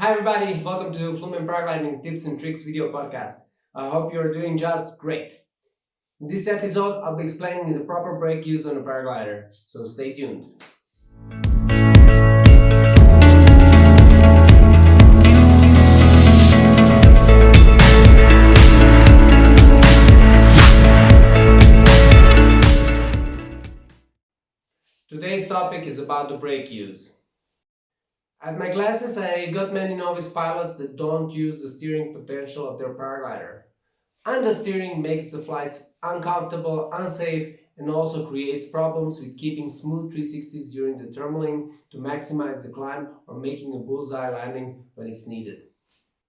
Hi everybody, welcome to Fluent Paragliding Tips and Tricks video podcast. I hope you're doing just great. In this episode, I'll be explaining the proper brake use on a paraglider, so stay tuned. Today's topic is about the brake use. At my classes, I got many novice pilots that don't use the steering potential of their paraglider. Understeering makes the flights uncomfortable, unsafe, and also creates problems with keeping smooth 360s during the thermaling to maximize the climb or making a bullseye landing when it's needed.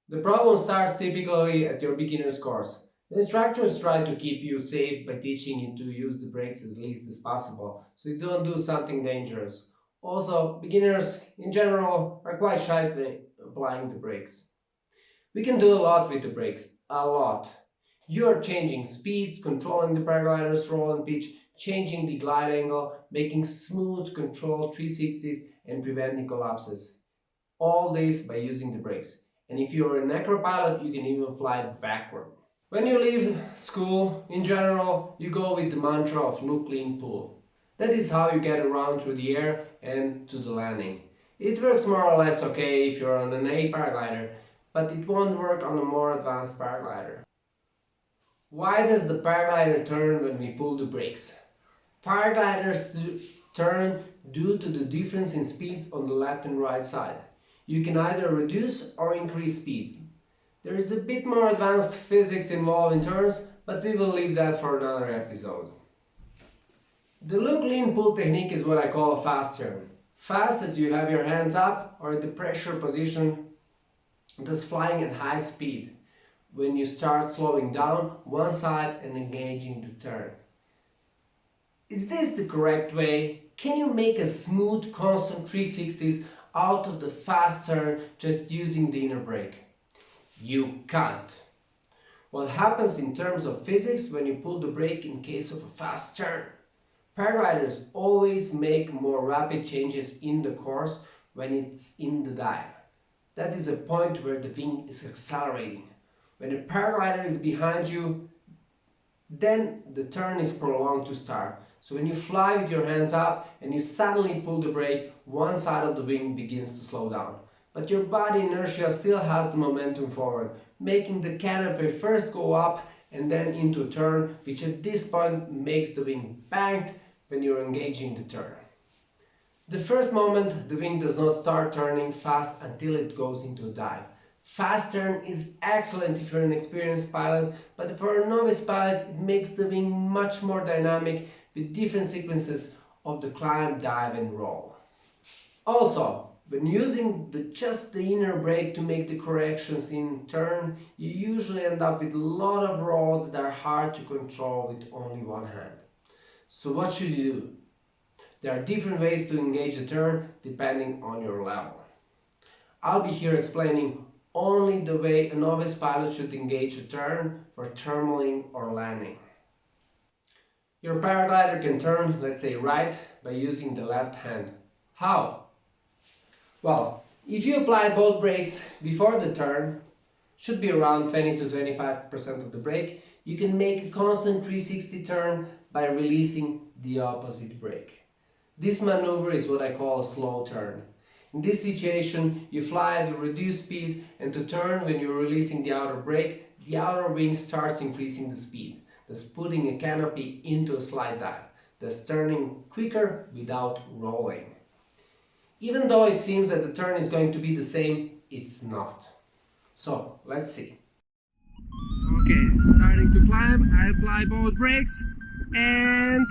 The problem starts typically at your beginner's course. The instructors try to keep you safe by teaching you to use the brakes as least as possible, so you don't do something dangerous. Also, beginners in general are quite shy when applying the brakes. We can do a lot with the brakes, a lot. You are changing speeds, controlling the paraglider's roll and pitch, changing the glide angle, making smooth, controlled 360s and preventing collapses. All this by using the brakes. And if you're an acro pilot, you can even fly backward. When you leave school, in general, you go with the mantra of look, clean, pull. That is how you get around through the air and to the landing. It works more or less okay if you're on an A paraglider, but it won't work on a more advanced paraglider. Why does the paraglider turn when we pull the brakes? Paragliders turn due to the difference in speeds on the left and right side. You can either reduce or increase speeds. There is a bit more advanced physics involved in turns, but we will leave that for another episode. The look, lean, pull technique is what I call a fast turn. Fast as you have your hands up or at the pressure position, thus flying at high speed. When you start slowing down one side and engaging the turn. Is this the correct way? Can you make a smooth, constant 360s out of the fast turn just using the inner brake? You can't. What happens in terms of physics when you pull the brake in case of a fast turn? Paragliders always make more rapid changes in the course when it's in the dive. That is a point where the wing is accelerating. When a paraglider is behind you, then the turn is prolonged to start. So when you fly with your hands up and you suddenly pull the brake, one side of the wing begins to slow down. But your body inertia still has the momentum forward, making the canopy first go up and then into a turn, which at this point makes the wing banked when you're engaging the turn. The first moment, the wing does not start turning fast until it goes into a dive. Fast turn is excellent if you're an experienced pilot, but for a novice pilot it makes the wing much more dynamic with different sequences of the climb, dive and roll. Also, when using just the inner brake to make the corrections in turn, you usually end up with a lot of rolls that are hard to control with only one hand. So what should you do? There are different ways to engage the turn depending on your level. I'll be here explaining only the way a novice pilot should engage a turn for thermaling or landing. Your paraglider can turn, let's say right, by using the left hand. How? Well, if you apply both brakes before the turn, should be around 20 to 25% of the brake, you can make a constant 360 turn by releasing the opposite brake. This maneuver is what I call a slow turn. In this situation, you fly at a reduced speed, and to turn when you're releasing the outer brake, the outer wing starts increasing the speed, thus putting a canopy into a slide dive, thus turning quicker without rolling. Even though it seems that the turn is going to be the same, it's not. So, let's see. Okay, starting to climb, I apply both brakes and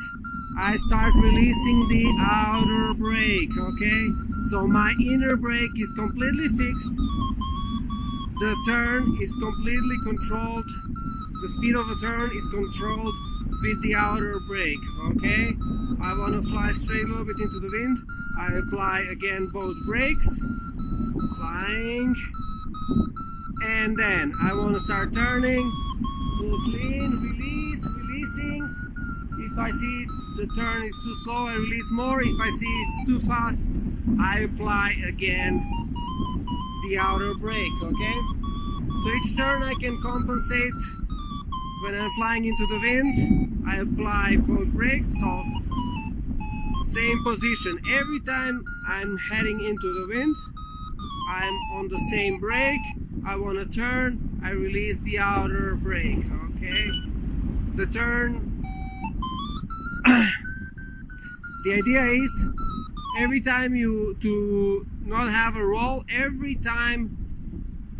I start releasing the outer brake, okay? So my inner brake is completely fixed, the turn is completely controlled, the speed of the turn is controlled with the outer brake, okay? I want to fly straight a little bit into the wind, I apply again both brakes, flying, and then I want to start turning, pull clean, releasing. If I see the turn is too slow, I release more. If I see it's too fast, I apply again the outer brake, okay? So each turn I can compensate. When I'm flying into the wind, I apply both brakes, so same position. Every time I'm heading into the wind, I'm on the same brake. I want to turn, I release the outer brake, okay? The turn, the idea is every time to not have a roll, every time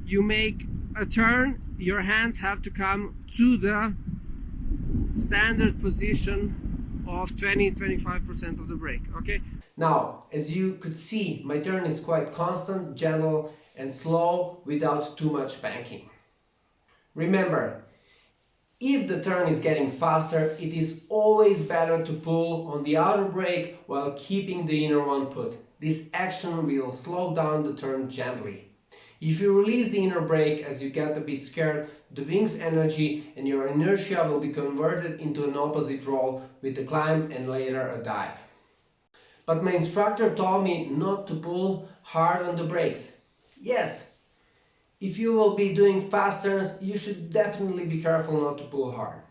you make a turn, your hands have to come to the standard position of 20-25% of the brake, okay? Now, as you could see, my turn is quite constant, gentle and slow without too much banking. Remember, if the turn is getting faster, it is always better to pull on the outer brake while keeping the inner one put. This action will slow down the turn gently. If you release the inner brake as you get a bit scared, the wing's energy and your inertia will be converted into an opposite roll with a climb and later a dive. But my instructor told me not to pull hard on the brakes. Yes, if you will be doing fast turns, you should definitely be careful not to pull hard.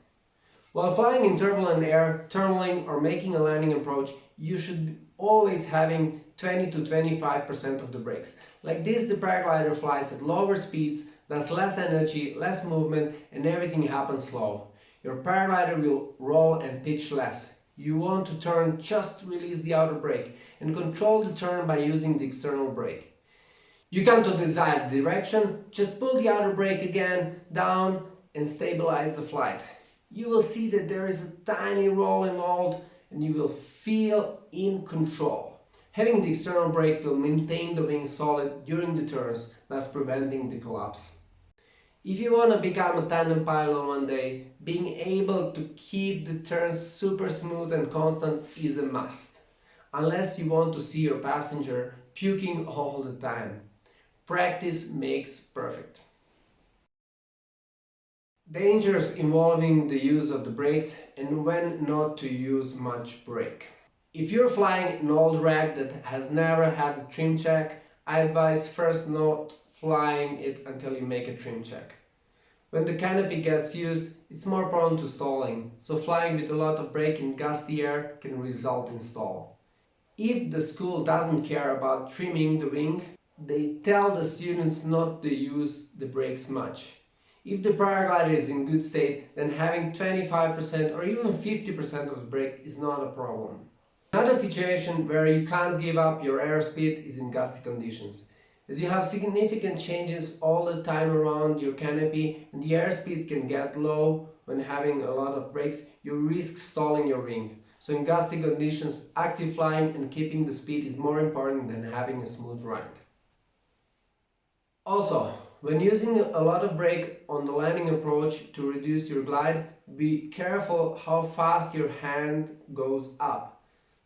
While flying in turbulent air, tunneling or making a landing approach, you should be always having 20-25% of the brakes. Like this, the paraglider flies at lower speeds, thus less energy, less movement, and everything happens slow. Your paraglider will roll and pitch less. You want to turn, just release the outer brake and control the turn by using the external brake. You come to the desired direction, just pull the outer brake again down and stabilize the flight. You will see that there is a tiny roll involved and you will feel in control. Having the external brake will maintain the wing solid during the turns, thus preventing the collapse. If you want to become a tandem pilot one day, being able to keep the turns super smooth and constant is a must. Unless you want to see your passenger puking all the time. Practice makes perfect. Dangers involving the use of the brakes and when not to use much brake. If you're flying an old rag that has never had a trim check, I advise first not flying it until you make a trim check. When the canopy gets used, it's more prone to stalling, so flying with a lot of brake in gusty air can result in stall. If the school doesn't care about trimming the wing, they tell the students not to use the brakes much. If the paraglider is in good state, then having 25% or even 50% of the brake is not a problem. Another situation where you can't give up your airspeed is in gusty conditions. As you have significant changes all the time around your canopy and the airspeed can get low when having a lot of brakes, you risk stalling your wing. So in gusty conditions, active flying and keeping the speed is more important than having a smooth ride. Also, when using a lot of brake on the landing approach to reduce your glide, be careful how fast your hand goes up.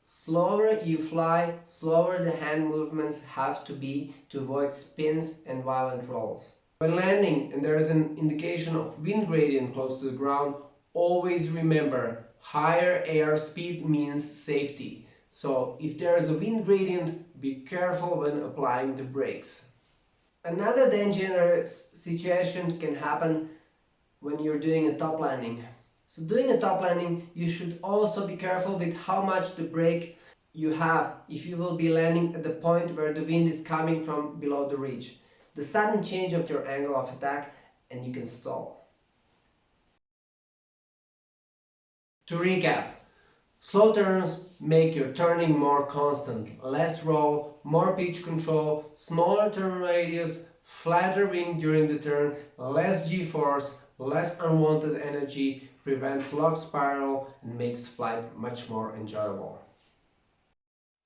Slower you fly, slower the hand movements have to be to avoid spins and violent rolls. When landing and there is an indication of wind gradient close to the ground, always remember higher airspeed means safety. So if there is a wind gradient, be careful when applying the brakes. Another dangerous situation can happen when you're doing a top landing. So doing a top landing, you should also be careful with how much the brake you have if you will be landing at the point where the wind is coming from below the ridge. The sudden change of your angle of attack and you can stall. To recap, slow turns make your turning more constant, less roll, more pitch control, smaller turn radius, flatter wing during the turn, less g-force, less unwanted energy, prevents lock spiral and makes flight much more enjoyable.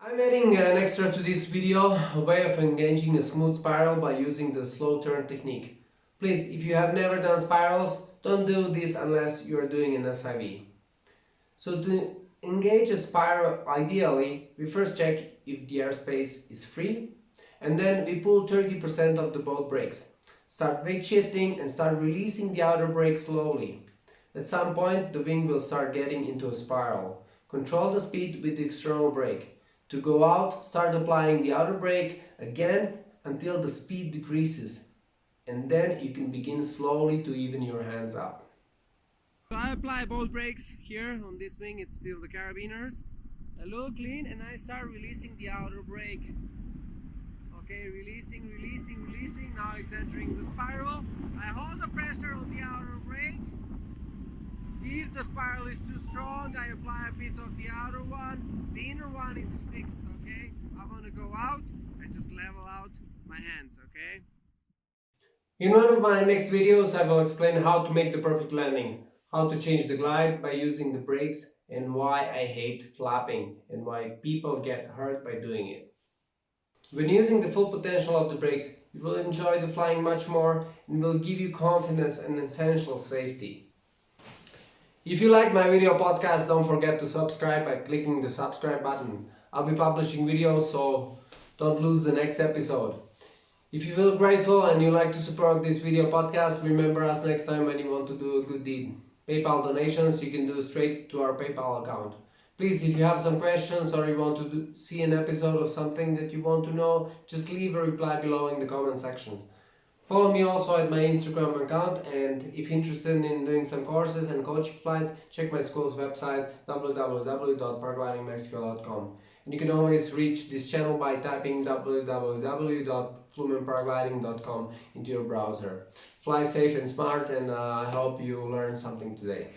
I'm adding an extra to this video, a way of engaging a smooth spiral by using the slow turn technique. Please, if you have never done spirals, don't do this unless you are doing an SIV. So to engage a spiral ideally, we first check if the airspace is free and then we pull 30% of the boat brakes. Start brake shifting and start releasing the outer brake slowly. At some point the wing will start getting into a spiral. Control the speed with the external brake. To go out, start applying the outer brake again until the speed decreases, and then you can begin slowly to even your hands up. So I apply both brakes here on this wing, it's still the carabiners. A little clean, and I start releasing the outer brake. Okay, releasing, releasing, releasing. Now it's entering the spiral. I hold the pressure on the outer brake. If the spiral is too strong, I apply a bit of the outer one. The inner one is fixed, okay? I want to go out, I just level out my hands, okay? In one of my next videos, I will explain how to make the perfect landing, how to change the glide by using the brakes, and why I hate flapping and why people get hurt by doing it. When using the full potential of the brakes, you will enjoy the flying much more and will give you confidence and essential safety. If you like my video podcast, don't forget to subscribe by clicking the subscribe button. I'll be publishing videos, so don't lose the next episode. If you feel grateful and you like to support this video podcast, remember us next time when you want to do a good deed. PayPal donations you can do straight to our PayPal account. Please, if you have some questions or you want to see an episode of something that you want to know, just leave a reply below in the comment section. Follow me also at my Instagram account, and if interested in doing some courses and coaching flights, check my school's website www.paraglidingmexico.com. And you can always reach this channel by typing www.flumentparagliding.com into your browser. Fly safe and smart, and I hope you learned something today.